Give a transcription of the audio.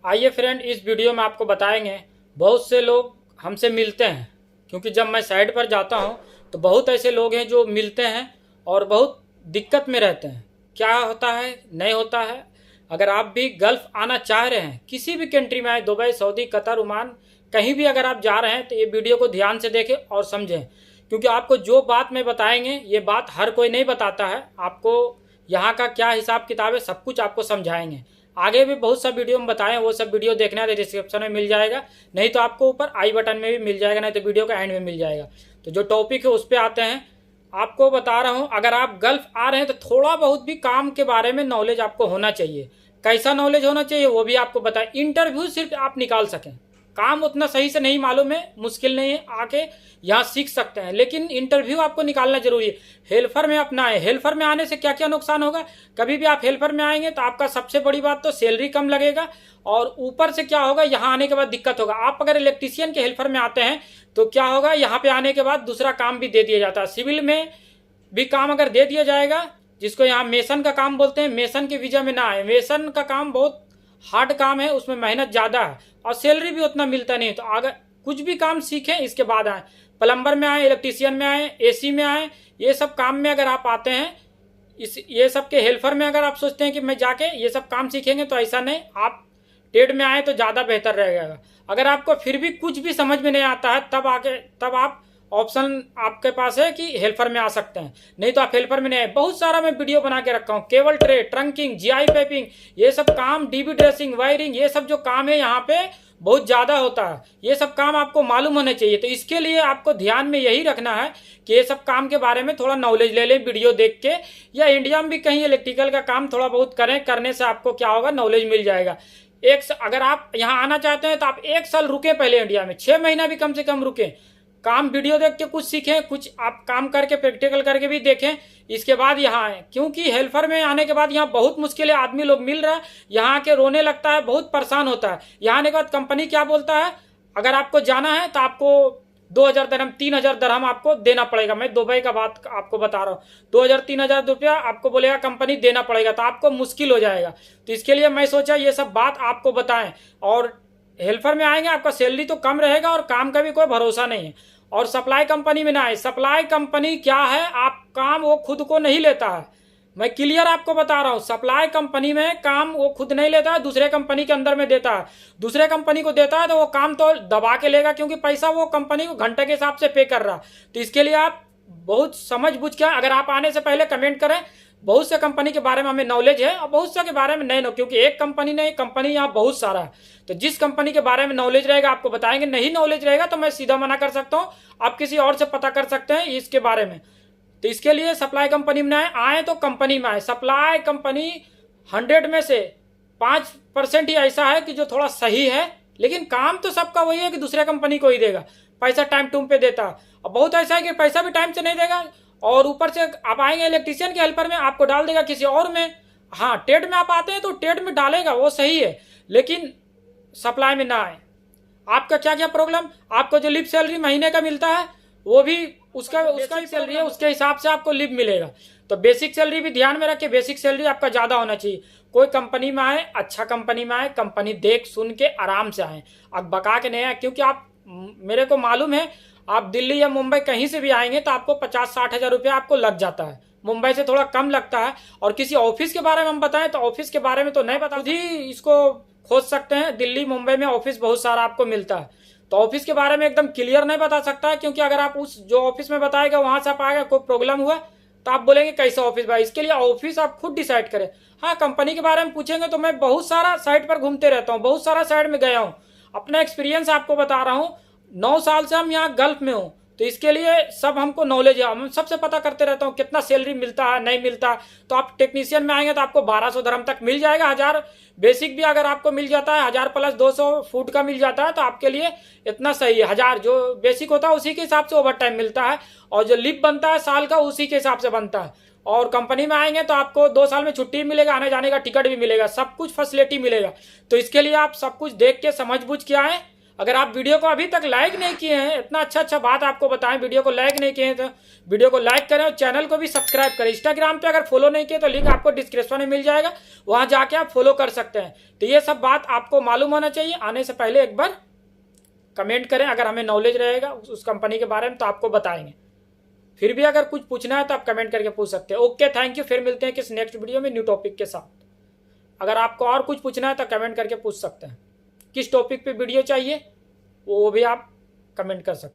आइए फ्रेंड, इस वीडियो में आपको बताएंगे। बहुत से लोग हमसे मिलते हैं, क्योंकि जब मैं साइट पर जाता हूं तो बहुत ऐसे लोग हैं जो मिलते हैं और बहुत दिक्कत में रहते हैं। क्या होता है नहीं होता है। अगर आप भी गल्फ़ आना चाह रहे हैं, किसी भी कंट्री में आए, दुबई, सऊदी, कतर, ओमान, कहीं भी अगर आप जा रहे हैं तो ये वीडियो को ध्यान से देखें और समझें, क्योंकि आपको जो बात मैं बताएंगे ये बात हर कोई नहीं बताता है। आपको यहाँ का क्या हिसाब किताब है सब कुछ आपको समझाएंगे। आगे भी बहुत सा वीडियो में बताएं, वो सब वीडियो देखना है तो डिस्क्रिप्शन में मिल जाएगा, नहीं तो आपको ऊपर आई बटन में भी मिल जाएगा, नहीं तो वीडियो का एंड में मिल जाएगा। तो जो टॉपिक है उस पर आते हैं। आपको बता रहा हूँ, अगर आप गल्फ आ रहे हैं तो थोड़ा बहुत भी काम के बारे में नॉलेज आपको होना चाहिए। कैसा नॉलेज होना चाहिए वो भी आपको बताएं। इंटरव्यू सिर्फ आप निकाल सकें, काम उतना सही से नहीं मालूम है, मुश्किल नहीं है, आके यहाँ सीख सकते हैं, लेकिन इंटरव्यू आपको निकालना जरूरी है। हेल्पर में अपना है, हेल्पर में आने से क्या क्या नुकसान होगा। कभी भी आप हेल्पर में आएंगे तो आपका सबसे बड़ी बात तो सैलरी कम लगेगा, और ऊपर से क्या होगा, यहाँ आने के बाद दिक्कत होगा। आप अगर इलेक्ट्रीशियन के हेल्पर में आते हैं तो क्या होगा, यहाँ पे आने के बाद दूसरा काम भी दे दिया जाता है। सिविल में भी काम अगर दे दिया जाएगा, जिसको यहाँ मेसन का काम बोलते हैं, मेसन के वीजा में ना आए। मेसन का काम बहुत हार्ड काम है, उसमें मेहनत ज़्यादा है और सैलरी भी उतना मिलता नहीं। तो अगर कुछ भी काम सीखें इसके बाद आए, प्लम्बर में आए, इलेक्ट्रीशियन में आए, एसी में आए, ये सब काम में अगर आप आते हैं, ये सब के हेल्पर में अगर आप सोचते हैं कि मैं जाके ये सब काम सीखेंगे, तो ऐसा नहीं। आप ट्रेड में आए तो ज़्यादा बेहतर रहेगा। अगर आपको फिर भी कुछ भी समझ में नहीं आता है, तब आप ऑप्शन आपके पास है कि हेल्पर में आ सकते हैं, नहीं तो आप हेल्पर में नहीं आए। बहुत सारा मैं वीडियो बना के रखा हूँ, cable tray, trunking, GI piping, ये सब काम, डीबी ड्रेसिंग, वायरिंग, ये सब जो काम है यहाँ पे बहुत ज़्यादा होता है। ये सब काम आपको मालूम होने चाहिए। तो इसके लिए आपको ध्यान में यही रखना है कि ये सब काम के बारे में थोड़ा नॉलेज ले लें वीडियो देख के, या इंडिया में भी कहीं इलेक्ट्रिकल का काम थोड़ा बहुत करें। करने से आपको क्या होगा, नॉलेज मिल जाएगा। अगर आप यहाँ आना चाहते हैं तो आप 1 साल रुके पहले इंडिया में, 6 महीना भी कम से कम रुके। काम वीडियो देख के कुछ सीखें, कुछ आप काम करके प्रैक्टिकल करके भी देखें, इसके बाद यहाँ आए। क्योंकि हेल्पर में आने के बाद यहाँ बहुत मुश्किल है, आदमी लोग मिल रहा है, यहाँ के रोने लगता है, बहुत परेशान होता है। यहाँ आने के बाद कंपनी क्या बोलता है, अगर आपको जाना है तो आपको 2000 दरहम, 3000 दरहम आपको देना पड़ेगा। मैं दुबई का बात आपको बता रहा हूँ, 2000-3000 रुपया आपको बोलेगा कंपनी देना पड़ेगा, तो आपको मुश्किल हो जाएगा। तो इसके लिए मैं सोचा ये सब बात आपको बताएं। और हेल्पर में आएंगे, आपका सैलरी तो कम रहेगा और काम का भी कोई भरोसा नहीं है। और सप्लाई कंपनी में ना आए। सप्लाई कंपनी क्या है, आप काम वो खुद को नहीं लेता है, मैं क्लियर आपको बता रहा हूँ। सप्लाई कंपनी में काम वो खुद नहीं लेता है, दूसरे कंपनी के अंदर में देता है। दूसरे कंपनी को देता है तो वो काम तो दबा के लेगा, क्योंकि पैसा वो कंपनी को घंटे के हिसाब से पे कर रहा है। तो इसके लिए आप बहुत समझ बुझ के, अगर आप आने से पहले कमेंट करें। बहुत से कंपनी के बारे में हमें नॉलेज है और बहुत से के बारे में नहीं नो, क्योंकि एक कंपनी नहीं, कंपनी यहाँ बहुत सारा है। तो जिस कंपनी के बारे में नॉलेज रहेगा आपको बताएंगे, नहीं नॉलेज रहेगा तो मैं सीधा मना कर सकता हूँ, आप किसी और से पता कर सकते हैं इसके बारे में। तो इसके लिए सप्लाई कंपनी में आए तो कंपनी में आए। सप्लाई कंपनी 100 में से 5% ही ऐसा है कि जो थोड़ा सही है, लेकिन काम तो सबका वही है कि दूसरे कंपनी को ही देगा, पैसा टाइम टूम पे देता। और बहुत ऐसा है कि पैसा भी टाइम से नहीं देगा, और ऊपर से आप आएंगे इलेक्ट्रीशियन के हेल्पर में, आपको डाल देगा किसी और में। हाँ, ट्रेड में आप आते हैं तो ट्रेड में डालेगा, वो सही है, लेकिन सप्लाई में ना आए। आपका क्या क्या प्रॉब्लम, आपको जो लिप सैलरी महीने का मिलता है वो भी उसका ही सैलरी है, उसके हिसाब से आपको लिप मिलेगा। तो बेसिक सैलरी भी ध्यान में रखिए, बेसिक सैलरी आपका ज़्यादा होना चाहिए। कोई कंपनी में आए, अच्छा कंपनी में आए, कंपनी देख सुन के आराम से आए, अब बका के नहीं आए। क्योंकि आप, मेरे को मालूम है, आप दिल्ली या मुंबई कहीं से भी आएंगे तो आपको 50-60 हज़ार रुपया आपको लग जाता है। मुंबई से थोड़ा कम लगता है। और किसी ऑफिस के बारे में हम बताएं तो ऑफिस के बारे में तो नहीं बता, खुद ही इसको खोज सकते हैं। दिल्ली मुंबई में ऑफिस बहुत सारा आपको मिलता है, तो ऑफिस के बारे में एकदम क्लियर नहीं बता सकता है, क्योंकि अगर आप उस जो ऑफिस में बताएगा वहां से आप आएगा, कोई प्रॉब्लम हुआ तो आप बोलेंगे कैसा ऑफिस भाई। इसके लिए ऑफिस आप खुद डिसाइड करें। हाँ, कंपनी के बारे में पूछेंगे तो मैं बहुत सारा साइट पर घूमते रहता हूँ, बहुत सारा साइट में गया हूँ, अपना एक्सपीरियंस आपको बता रहा हूँ। 9 साल से हम यहाँ गल्फ में हूँ, तो इसके लिए सब हमको नॉलेज है। हम सबसे पता करते रहता हूँ कितना सैलरी मिलता है, नहीं मिलता। तो आप टेक्नीशियन में आएंगे तो आपको 1200 दरहम तक मिल जाएगा। 1000 बेसिक भी अगर आपको मिल जाता है, 1000 प्लस 200 फूड का मिल जाता है, तो आपके लिए इतना सही है। 1000 जो बेसिक होता है उसी के हिसाब से ओवर टाइम मिलता है, और जो लिप बनता है साल का उसी के हिसाब से बनता है। और कंपनी में आएंगे तो आपको 2 साल में छुट्टी मिलेगा, आने जाने का टिकट भी मिलेगा, सब कुछ फैसिलिटी मिलेगा। तो इसके लिए आप सब कुछ देख के समझ बुझ के आए। अगर आप वीडियो को अभी तक लाइक नहीं किए हैं, इतना अच्छा बात आपको बताएं, वीडियो को लाइक नहीं किए हैं तो वीडियो को लाइक करें और चैनल को भी सब्सक्राइब करें। इंस्टाग्राम पे अगर फॉलो नहीं किए तो लिंक आपको डिस्क्रिप्शन में मिल जाएगा, वहां जाके आप फॉलो कर सकते हैं। तो ये सब बात आपको मालूम होना चाहिए। आने से पहले एक बार कमेंट करें, अगर हमें नॉलेज रहेगा उस कंपनी के बारे में तो आपको बताएंगे। फिर भी अगर कुछ पूछना है तो आप कमेंट करके पूछ सकते हैं। Okay, thank you. फिर मिलते हैं किस नेक्स्ट वीडियो में न्यू टॉपिक के साथ। अगर आपको और कुछ पूछना है तो कमेंट करके पूछ सकते हैं। किस टॉपिक पे वीडियो चाहिए वो भी आप कमेंट कर सकते हैं।